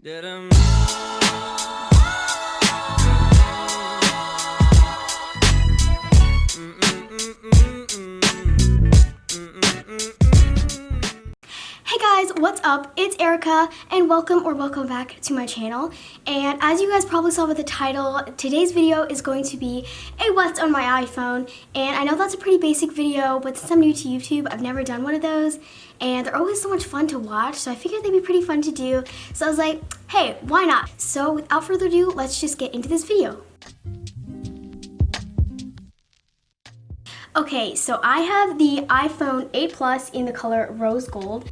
Hey guys, what's up? It's Erica and welcome back to my channel. And as you guys probably saw with the title, today's video is going to be a what's on my iPhone. And I know that's a pretty basic video, but since I'm new to YouTube, I've never done one of those. And they're always so much fun to watch, so I figured they'd be pretty fun to do. So I was like, hey, why not? So without further ado, let's just get into this video. Okay, so I have the iPhone 8 Plus in the color rose gold.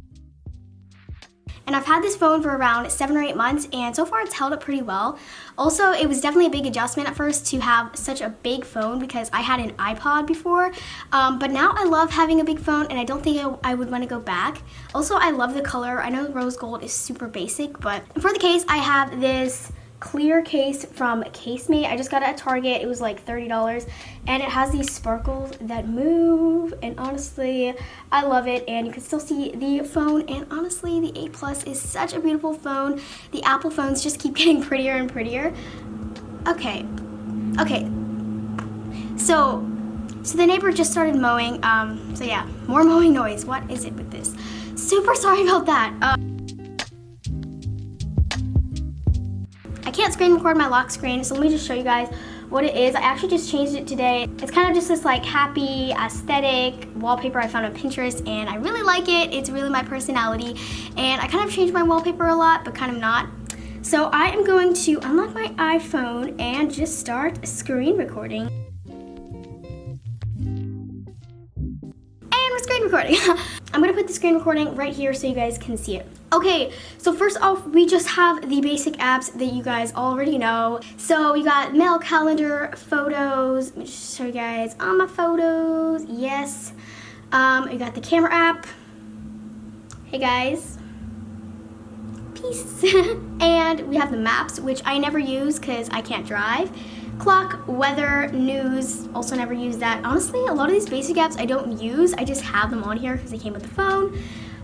And I've had this phone for around 7 or 8 months, and so far it's held up pretty well. Also, it was definitely a big adjustment at first to have such a big phone because I had an iPod before, but now I love having a big phone and I don't think I would want to go back. Also, I love the color. I know rose gold is super basic, but for the case, I have this clear case from Casemate. I just got it at Target. It was like $30 and it has these sparkles that move, and honestly I love it. And you can still see the phone, and honestly the 8 Plus is such a beautiful phone. The Apple phones just keep getting prettier and prettier. Okay, so the neighbor just started mowing, so yeah, more mowing noise. What is it with this? Super sorry about that. I can't screen record my lock screen, so let me just show you guys what it is. I actually just changed it today. It's kind of just this like happy aesthetic wallpaper I found on Pinterest, and I really like it. It's really my personality, and I kind of changed my wallpaper a lot, but kind of not. So I am going to unlock my iPhone and just start screen recording. And we're screen recording. I'm gonna put the screen recording right here so you guys can see it. Okay, so first off, we just have the basic apps that you guys already know. So we got mail, calendar, photos. Let me just show you guys all my photos. Yes. We got the camera app. Hey guys. Peace. And we have the maps, which I never use because I can't drive. Clock, weather, news, also never use that. Honestly, a lot of these basic apps I don't use. I just have them on here because they came with the phone.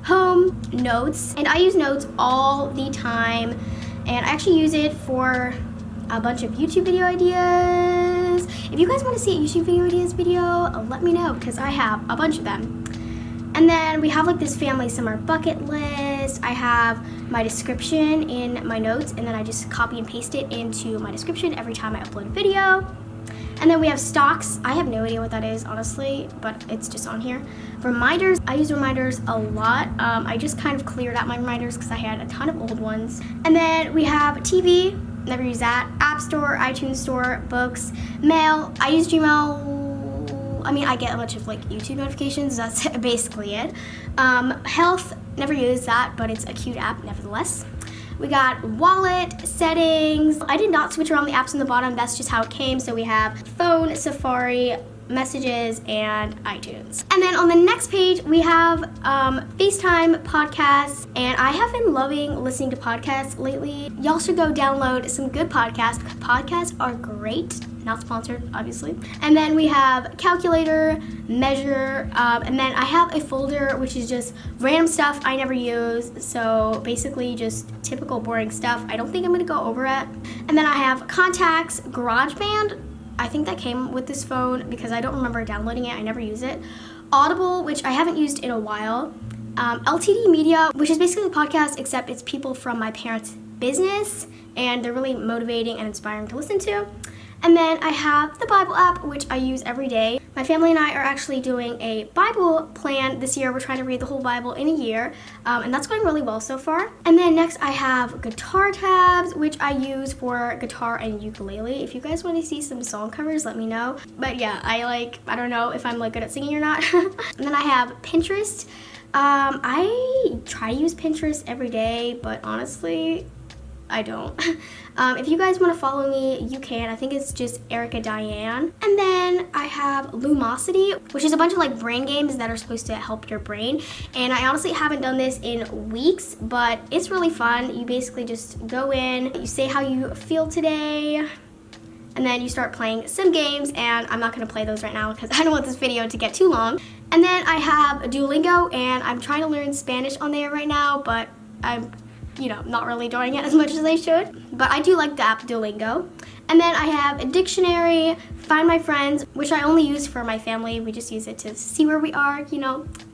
Home, notes, and I use notes all the time, and I actually use it for a bunch of YouTube video ideas. If you guys want to see a YouTube video ideas video, let me know because I have a bunch of them. And then we have like this family summer bucket list. I have my description in my notes, and then I just copy and paste it into my description every time I upload a video. And then we have stocks. I have no idea what that is, honestly, but it's just on here. Reminders, I use reminders a lot. I just kind of cleared out my reminders because I had a ton of old ones. And then we have TV, never use that. App Store, iTunes Store, books, mail. I use Gmail. I mean, I get a bunch of like YouTube notifications. That's basically it. Health, never use that, but it's a cute app nevertheless. We got wallet, settings. I did not switch around the apps on the bottom. That's just how it came. So we have phone, Safari, messages, and iTunes. And then on the next page, we have FaceTime, podcasts, and I have been loving listening to podcasts lately. Y'all should go download some good podcasts. Podcasts are great. Not sponsored, obviously. And then we have calculator, measure, and then I have a folder which is just random stuff I never use. So basically just typical boring stuff. I don't think I'm gonna go over it. And then I have contacts, GarageBand. I think that came with this phone because I don't remember downloading it. I never use it. Audible, which I haven't used in a while. LTD Media, which is basically a podcast except it's people from my parents' business, and they're really motivating and inspiring to listen to. And then I have the Bible app, which I use every day. My family and I are actually doing a Bible plan this year. We're trying to read the whole Bible in a year, and that's going really well so far. And then next I have guitar tabs, which I use for guitar and ukulele. If you guys want to see some song covers, let me know. But yeah, I don't know if I'm like good at singing or not. And then I have Pinterest. I try to use Pinterest every day, but honestly, I don't. If you guys want to follow me, you can. I think it's just Erica Diane. And then I have Lumosity, which is a bunch of like brain games that are supposed to help your brain. And I honestly haven't done this in weeks, but it's really fun. You basically just go in, you say how you feel today, and then you start playing some games, and I'm not going to play those right now because I don't want this video to get too long. And then I have Duolingo, and I'm trying to learn Spanish on there right now, but I'm not really enjoying it as much as I should. But I do like the app Duolingo. And then I have a dictionary, Find My Friends, which I only use for my family. We just use it to see where we are,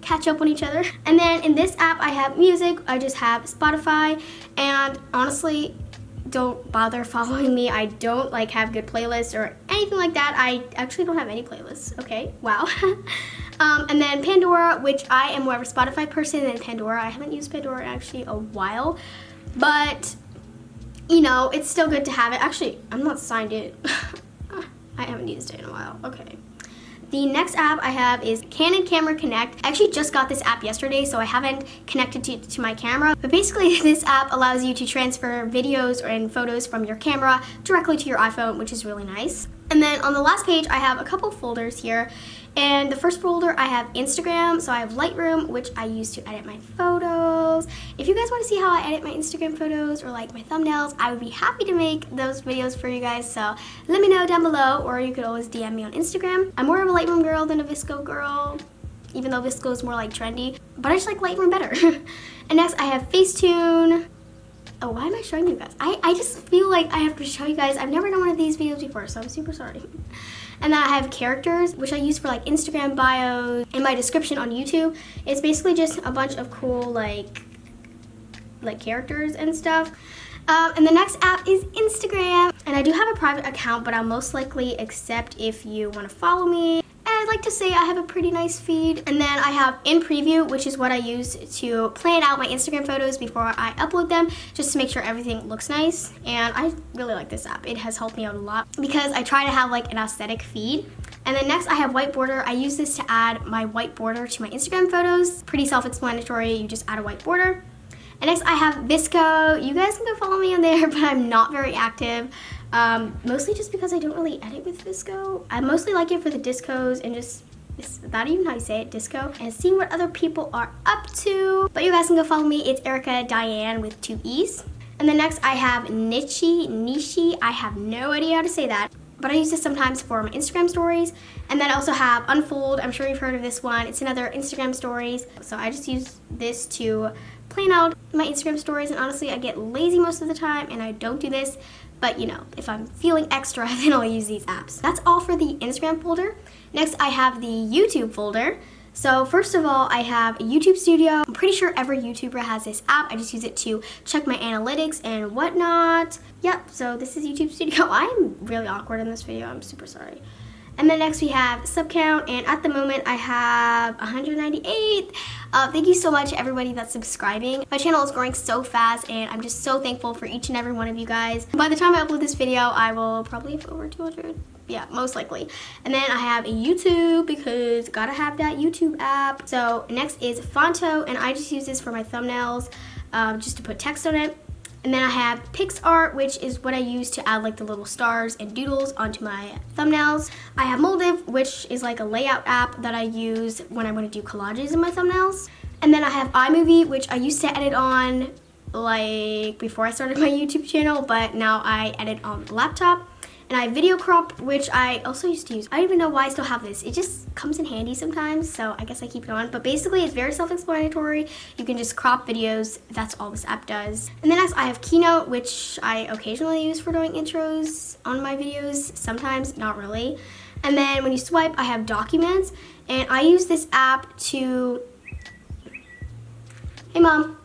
catch up on each other. And then in this app, I have music. I just have Spotify. And honestly, don't bother following me. I don't have good playlists or anything like that. I actually don't have any playlists. Okay, wow. And then Pandora, which I am more of a Spotify person than Pandora. I haven't used Pandora in actually a while, but it's still good to have it. Actually, I'm not signed in. I haven't used it in a while. Okay. The next app I have is Canon Camera Connect. I actually just got this app yesterday, so I haven't connected to my camera. But basically, this app allows you to transfer videos and photos from your camera directly to your iPhone, which is really nice. And then on the last page, I have a couple folders here. And the first folder, I have Instagram. So I have Lightroom, which I use to edit my photos. If you guys want to see how I edit my Instagram photos or my thumbnails, I would be happy to make those videos for you guys. So let me know down below, or you could always DM me on Instagram. I'm more of a Lightroom girl than a VSCO girl, even though VSCO is more Trendy. But I just like Lightroom better. And next, I have Facetune. Oh, why am I showing you guys? I just feel like I have to show you guys. I've never done one of these videos before, so I'm super sorry. And then I have characters, which I use for Instagram bios and my description on YouTube. It's basically just a bunch of cool characters and stuff. And the next app is Instagram. And I do have a private account, but I'll most likely accept if you want to follow me. And I'd like to say I have a pretty nice feed. And then I have In Preview, which is what I use to plan out my Instagram photos before I upload them, just to make sure everything looks nice. And I really like this app. It has helped me out a lot because I try to have an aesthetic feed. And then next I have White Border. I use this to add my white border to my Instagram photos. Pretty self-explanatory. You just add a white border. And next I have VSCO. You guys can go follow me on there, but I'm not very active. Mostly just because I don't really edit with VSCO. I mostly like it for the discos and just, is that even how you say it, disco? And seeing what other people are up to. But you guys can go follow me. It's Erica Diane with 2 E's. And then next I have Nishi. I have no idea how to say that, but I use this sometimes for my Instagram stories. And then I also have Unfold. I'm sure you've heard of this one. It's another Instagram stories. So I just use this to plan out my Instagram stories. And honestly, I get lazy most of the time and I don't do this. But if I'm feeling extra, then I'll use these apps. That's all for the Instagram folder. Next, I have the YouTube folder. So first of all, I have a YouTube Studio. I'm pretty sure every YouTuber has this app. I just use it to check my analytics and whatnot. Yep, so this is YouTube Studio. I am really awkward in this video. I'm super sorry. And then next we have sub count, and at the moment I have 198. Thank you so much everybody that's subscribing. My channel is growing so fast and I'm just so thankful for each and every one of you guys. By the time I upload this video, I will probably have over 200. Yeah, most likely. And then I have a YouTube because gotta have that YouTube app. So next is Fonto, and I just use this for my thumbnails, just to put text on it. And then I have PixArt, which is what I use to add the little stars and doodles onto my thumbnails. I have Moldiv, which is a layout app that I use when I want to do collages in my thumbnails. And then I have iMovie, which I used to edit on before I started my YouTube channel, but now I edit on the laptop. And I have Video Crop, which I also used to use. I don't even know why I still have this. It just comes in handy sometimes, so I guess I keep it on. But basically, it's very self-explanatory. You can just crop videos. That's all this app does. And then next, I have Keynote, which I occasionally use for doing intros on my videos. Sometimes, not really. And then when you swipe, I have Documents. And I use this app to... Hey, Mom.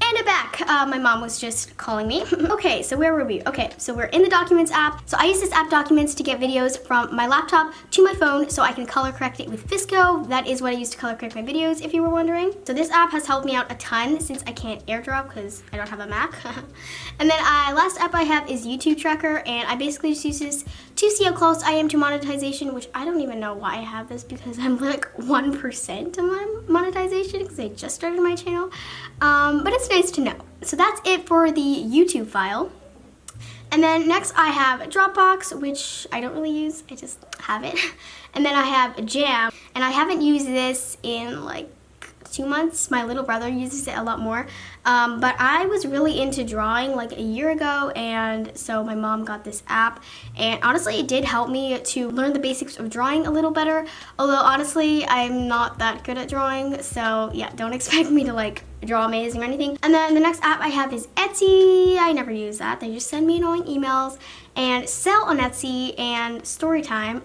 And I'm back. My mom was just calling me. Okay, so where were we? Okay, so we're in the Documents app. So I use this app Documents to get videos from my laptop to my phone so I can color correct it with VSCO. That is what I use to color correct my videos, if you were wondering. So this app has helped me out a ton since I can't airdrop because I don't have a Mac. And then last app I have is YouTube Tracker, and I basically just use this to see how close I am to monetization, which I don't even know why I have this because I'm 1% of my monetization because I just started my channel. But it's nice to know. So that's it for the YouTube file. And then next I have Dropbox, which I don't really use, I just have it. And then I have Jam, and I haven't used this in 2 months. My little brother uses it a lot more. But I was really into drawing a year ago, and so my mom got this app. And honestly, it did help me to learn the basics of drawing a little better. Although honestly, I'm not that good at drawing. So yeah, don't expect me to draw amazing or anything. And then the next app I have is Etsy. I never use that. They just send me annoying emails and sell on Etsy. And Storytime.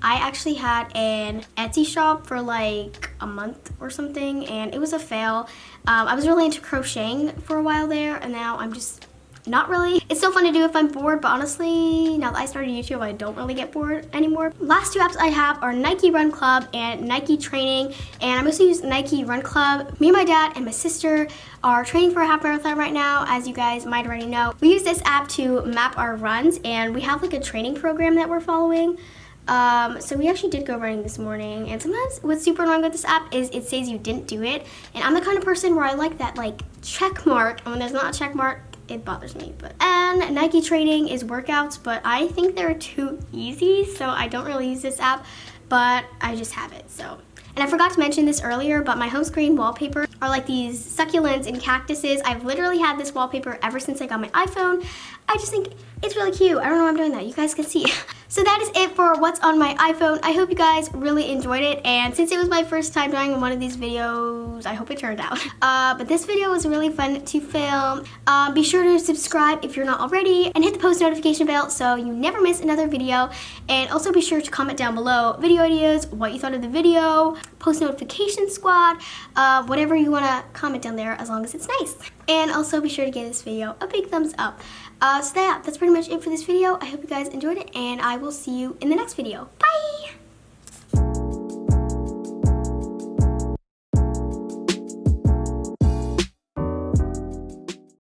I actually had an Etsy shop for like a month or something, and it was a fail. I was really into crocheting for a while there, and now I'm just not really. It's still fun to do if I'm bored, but honestly, now that I started YouTube, I don't really get bored anymore. Last two apps I have are Nike Run Club and Nike Training, and I mostly use Nike Run Club. Me and my dad and my sister are training for a half marathon right now, as you guys might already know. We use this app to map our runs, and we have like a training program that we're following. So we actually did go running this morning, and sometimes what's super annoying with this app is it says you didn't do it, and I'm the kind of person where I like that like check mark, and when there's not a check mark, it bothers me. And Nike Training is workouts, but I think they're too easy, so I don't really use this app, but I just have it. So, and I forgot to mention this earlier, but my home screen wallpaper are like these succulents and cactuses. I've literally had this wallpaper ever since I got my iPhone. I just think it's really cute. I don't know why I'm doing that. You guys can see. So that is it for what's on my iPhone. I hope you guys really enjoyed it, and since it was my first time doing one of these videos, I hope it turned out. But this video was really fun to film. Be sure to subscribe if you're not already, and hit the post notification bell so you never miss another video. And also be sure to comment down below video ideas, what you thought of the video, post notification squad, whatever you want to comment down there as long as it's nice. And also be sure to give this video a big thumbs up. So yeah, that's pretty much it for this video. I hope you guys enjoyed it, and I will see you in the next video. Bye!